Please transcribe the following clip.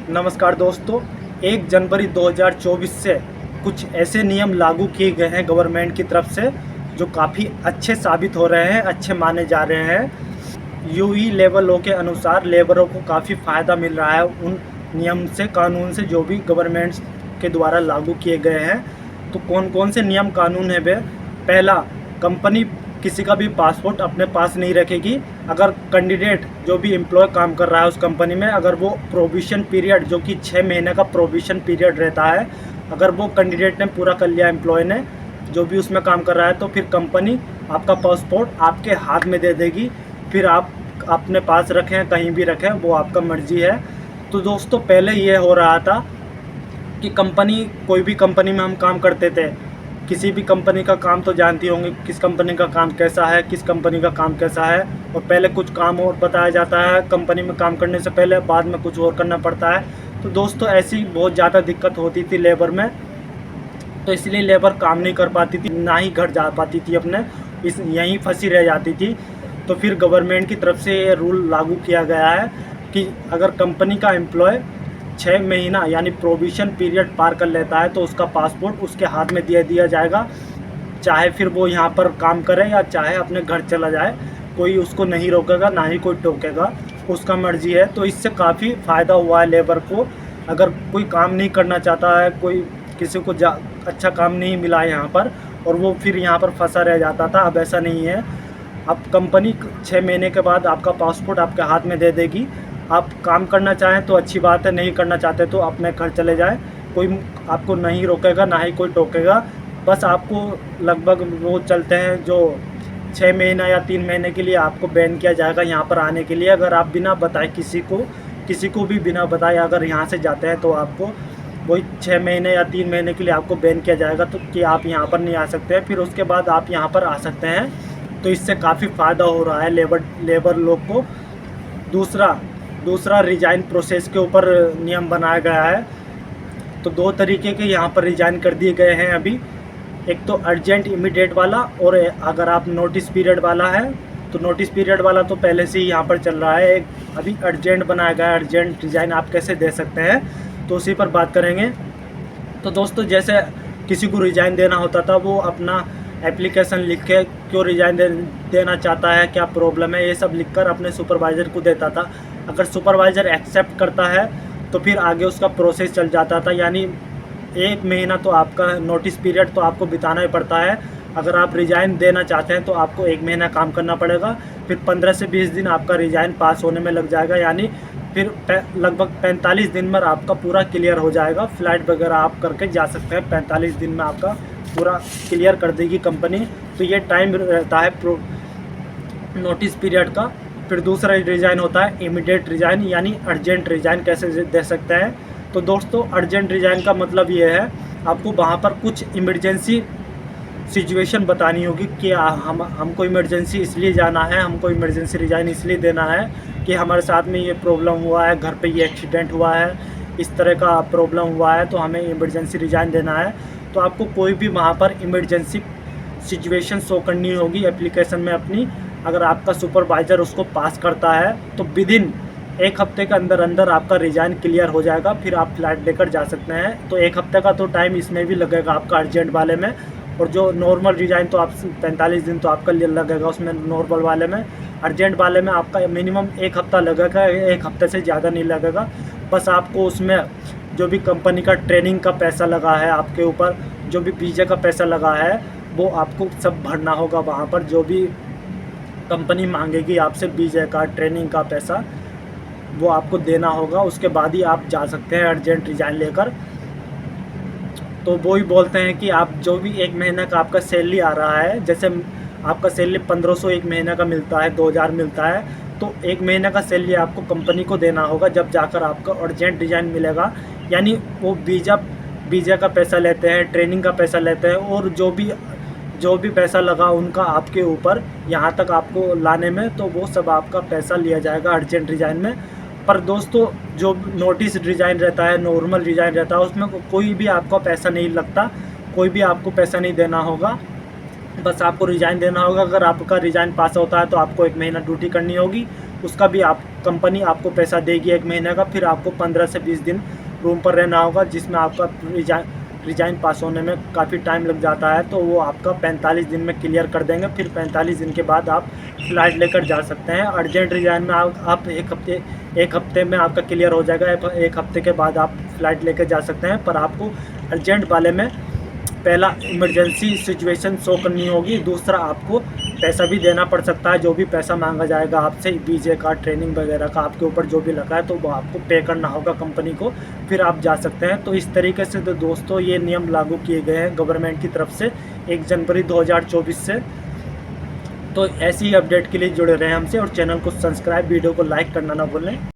नमस्कार दोस्तों। 1 जनवरी 2024 से कुछ ऐसे नियम लागू किए गए हैं गवर्नमेंट की तरफ से जो काफ़ी अच्छे साबित हो रहे हैं, अच्छे माने जा रहे हैं। यूई लेबर लॉ के अनुसार लेबरों को काफ़ी फ़ायदा मिल रहा है उन नियम से, कानून से जो भी गवर्नमेंट के द्वारा लागू किए गए हैं। तो कौन कौन से नियम कानून है वे? पहला, कंपनी किसी का भी पासपोर्ट अपने पास नहीं रखेगी अगर कैंडिडेट जो भी एम्प्लॉय काम कर रहा है उस कंपनी में, अगर वो प्रोविशन पीरियड जो कि 6 महीने का प्रोविशन पीरियड रहता है, अगर वो कैंडिडेट ने पूरा कर लिया, एम्प्लॉय ने जो भी उसमें काम कर रहा है, तो फिर कंपनी आपका पासपोर्ट आपके हाथ में दे देगी। फिर आप अपने पास रखें कहीं भी रखें, वो आपका मर्जी है। तो दोस्तों पहले ये हो रहा था कि कंपनी, कोई भी कंपनी में हम काम करते थे, किसी भी कंपनी का काम तो जानती होंगे किस कंपनी का काम कैसा है, किस कंपनी का काम कैसा है। और पहले कुछ काम और बताया जाता है कंपनी में काम करने से पहले, बाद में कुछ और करना पड़ता है। तो दोस्तों ऐसी बहुत ज़्यादा दिक्कत होती थी लेबर में, तो इसलिए लेबर काम नहीं कर पाती थी, ना ही घर जा पाती थी अपने, यहीं फंसी रह जाती थी। तो फिर गवर्नमेंट की तरफ से ये रूल लागू किया गया है कि अगर कंपनी का एम्प्लॉय 6 महीना यानी प्रोविशन पीरियड पार कर लेता है तो उसका पासपोर्ट उसके हाथ में दे दिया जाएगा। चाहे फिर वो यहाँ पर काम करे या चाहे अपने घर चला जाए, कोई उसको नहीं रोकेगा, ना ही कोई टोकेगा, उसका मर्जी है। तो इससे काफ़ी फ़ायदा हुआ है लेबर को। अगर कोई काम नहीं करना चाहता है, कोई किसी को अच्छा काम नहीं मिला है यहाँ पर और वो फिर यहाँ पर फंसा रह जाता था, अब ऐसा नहीं है। अब कंपनी 6 महीने के बाद आपका पासपोर्ट आपके हाथ में दे देगी। आप काम करना चाहें तो अच्छी बात है, नहीं करना चाहते तो अपने घर चले जाएं, कोई आपको नहीं रोकेगा, ना ही कोई टोकेगा। बस आपको लगभग वो चलते हैं जो 6 महीना या 3 महीने के लिए आपको बैन किया जाएगा यहाँ पर आने के लिए। अगर आप बिना बताए किसी को भी बिना बताए अगर यहाँ से जाते हैं तो आपको वही 6 महीने या 3 महीने के लिए आपको बैन किया जाएगा, तो कि आप यहाँ पर नहीं आ सकते हैं। फिर उसके बाद आप यहाँ पर आ सकते हैं। तो इससे काफ़ी फ़ायदा हो रहा है लेबर लोग को। दूसरा रिजाइन प्रोसेस के ऊपर नियम बनाया गया है। तो 2 तरीके के यहाँ पर रिजाइन कर दिए गए हैं अभी। एक तो अर्जेंट इमीडिएट वाला, और अगर आप नोटिस पीरियड वाला है तो नोटिस पीरियड वाला तो पहले से ही यहाँ पर चल रहा है। एक अभी अर्जेंट बनाया गया है, अर्जेंट रिजाइन आप कैसे दे सकते हैं, तो उसी पर बात करेंगे। तो दोस्तों जैसे किसी को रिजाइन देना होता था, वो अपना एप्लीकेशन लिख के क्यों रिजाइन देना चाहता है, क्या प्रॉब्लम है, ये सब लिखकर अपने सुपरवाइज़र को देता था। अगर सुपरवाइज़र एक्सेप्ट करता है तो फिर आगे उसका प्रोसेस चल जाता था। यानी 1 महीना तो आपका नोटिस पीरियड तो आपको बिताना ही पड़ता है। अगर आप रिजाइन देना चाहते हैं तो आपको 1 महीना काम करना पड़ेगा, फिर 15 से 20 दिन आपका रिजाइन पास होने में लग जाएगा। यानी फिर लगभग 45 दिन में आपका पूरा क्लियर हो जाएगा। फ़्लाइट वगैरह आप करके जा सकते हैं, 45 दिन में आपका पूरा क्लियर कर देगी कंपनी। तो ये टाइम रहता है नोटिस पीरियड का। फिर दूसरा रिजाइन होता है इमीडिएट रिजाइन, यानी अर्जेंट रिजाइन कैसे दे सकते हैं। तो दोस्तों अर्जेंट रिजाइन का मतलब ये है, आपको वहाँ पर कुछ इमरजेंसी सिचुएशन बतानी होगी कि हमको इमरजेंसी इसलिए जाना है, हमको इमरजेंसी रिजाइन इसलिए देना है कि हमारे साथ में ये प्रॉब्लम हुआ है, घर पे ये एक्सीडेंट हुआ है, इस तरह का प्रॉब्लम हुआ है, तो हमें इमरजेंसी रिजाइन देना है। तो आपको कोई भी वहाँ पर इमरजेंसी सिचुएशन शो करनी होगी एप्लीकेशन में अपनी। अगर आपका सुपरवाइज़र उसको पास करता है तो विदिन 1 हफ्ते के अंदर अंदर आपका रिजाइन क्लियर हो जाएगा, फिर आप फ्लाइट लेकर जा सकते हैं। तो 1 हफ्ते का तो टाइम इसमें भी लगेगा आपका अर्जेंट वाले में, और जो नॉर्मल रिजाइन तो आप 45 दिन तो आपका लगेगा उसमें नॉर्मल वाले में। अर्जेंट वाले में आपका मिनिमम 1 हफ्ता लगेगा, 1 हफ्ते से ज़्यादा नहीं लगेगा। बस आपको उसमें जो भी कंपनी का ट्रेनिंग का पैसा लगा है आपके ऊपर, जो भी वीज़ा का पैसा लगा है, वो आपको सब भरना होगा वहाँ पर। जो भी कंपनी मांगेगी आपसे वीज़ा का, ट्रेनिंग का पैसा, वो आपको देना होगा। उसके बाद ही आप जा सकते हैं अर्जेंट रिजाइन लेकर। तो वो ही बोलते हैं कि आप जो भी 1 महीने का आपका सैलरी आ रहा है, जैसे आपका सैलरी 1500 1 महीने का मिलता है, 2000 मिलता है, तो 1 महीने का सैलरी आपको कंपनी को देना होगा, जब जाकर आपका अर्जेंट रिजाइन मिलेगा। यानी वो वीज़ा का पैसा लेते हैं, ट्रेनिंग का पैसा लेते हैं, और जो भी पैसा लगा उनका आपके ऊपर यहाँ तक आपको लाने में, तो वो सब आपका पैसा लिया जाएगा अर्जेंट रिजाइन में। पर दोस्तों जो नोटिस रिजाइन रहता है, नॉर्मल रिजाइन रहता है, उसमें कोई भी आपका पैसा नहीं लगता, कोई भी आपको पैसा नहीं देना होगा, बस आपको रिजाइन देना होगा। अगर आपका रिजाइन पास होता है तो आपको 1 महीना ड्यूटी करनी होगी, उसका भी आप कंपनी आपको पैसा देगी 1 महीने का, फिर आपको 15 से 20 दिन रूम पर रहना होगा, जिसमें आपका रिजाइन पास होने में काफ़ी टाइम लग जाता है। तो वो आपका 45 दिन में क्लियर कर देंगे। फिर 45 दिन के बाद आप फ़्लाइट लेकर जा सकते हैं। अर्जेंट रिजाइन में आप एक हफ्ते में आपका क्लियर हो जाएगा। एक हफ्ते के बाद आप फ़्लाइट लेकर जा सकते हैं। पर आपको अर्जेंट वाले में पहला इमरजेंसी सिचुएशन शो करनी होगी, दूसरा आपको पैसा भी देना पड़ सकता है। जो भी पैसा मांगा जाएगा आपसे वीज़े का, ट्रेनिंग वगैरह का, आपके ऊपर जो भी लगा है तो वो आपको पे करना होगा कंपनी को, फिर आप जा सकते हैं। तो इस तरीके से तो दोस्तों ये नियम लागू किए गए हैं गवर्नमेंट की तरफ से 1 जनवरी 2024 से। तो ऐसी ही अपडेट के लिए जुड़े रहें हमसे और चैनल को सब्सक्राइब, वीडियो को लाइक करना ना भूलें।